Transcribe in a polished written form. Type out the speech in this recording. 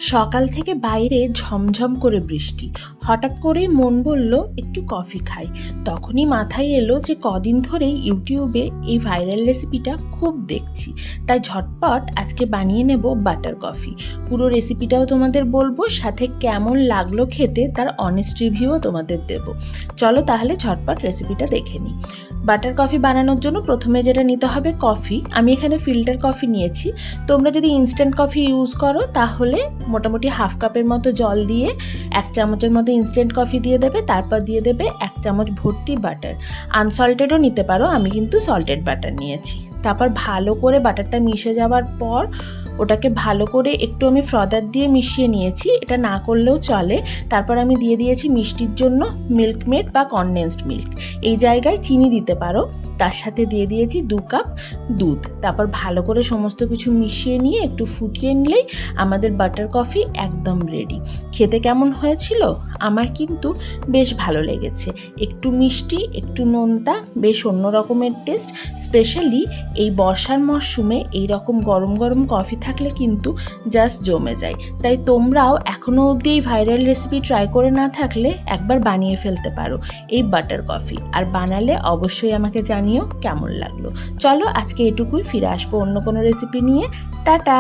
সকাল থেকে বাইরে ঝমঝম করে বৃষ্টি। হঠাৎ করেই মন বলল একটু কফি খাই। তখনই মাথায় এলো যে কদিন ধরেই ইউটিউবে এই ভাইরাল রেসিপিটা খুব দেখছি, তাই ঝটপট আজকে বানিয়ে নেব বাটার কফি। পুরো রেসিপিটাও তোমাদের বলবো, সাথে কেমন লাগলো খেতে তার অনেস্ট রিভিউও তোমাদের দেব। চলো তাহলে ঝটপট রেসিপিটা দেখে নিই। বাটার কফি বানানোর জন্য প্রথমে যেটা নিতে হবে কফি। আমি এখানে ফিল্টার কফি নিয়েছি। তোমরা যদি ইনস্ট্যান্ট কফি ইউজ করো তাহলে মোটামুটি হাফ কাপের মতো জল দিয়ে 1 চামচের মতো ইনস্ট্যান্ট কফি দিয়ে দেবে, তারপর দিয়ে দেবে 1 চামচ ভর্তি বাটার। আনসল্টেডও নিতে পারো, আমি কিন্তু সল্টেড বাটার নিয়েছি। তারপর ভালো করে বাটারটা মিশে যাওয়ার পর ওটাকে ভালো করে একটু আমি ফ্রদার দিয়ে মিশিয়ে নিয়েছি, এটা না করলেও চলে। তারপর আমি দিয়ে দিয়েছি মিষ্টির জন্য মিল্কমেড বা কনডেন্সড মিল্ক, এই জায়গায় চিনি দিতে পারো। তার সাথে দিয়ে দিয়েছি 2 কাপ দুধ। তারপর ভালো করে সমস্ত কিছু মিশিয়ে নিয়ে একটু ফুটিয়ে নিলেই আমাদের বাটার কফি একদম রেডি। খেতে কেমন হয়েছিল? আমার কিন্তু বেশ ভালো লেগেছে। একটু মিষ্টি, একটু নোনতা, বেশ অন্য রকমের টেস্ট। স্পেশালি এই বর্ষার মরশুমে এই রকম গরম গরম কফি থাকলে কিন্তু জাস্ট জমে যায়। তাই তোমরাও এখনও অবধি এই ভাইরাল রেসিপি ট্রাই করে না থাকলে একবার বানিয়ে ফেলতে পারো এই বাটার কফি। আর বানালে অবশ্যই আমাকে জানিও কেমন লাগলো। চলো আজকে এটুকুই, ফিরে আসবো অন্য কোনো রেসিপি নিয়ে। টাটা।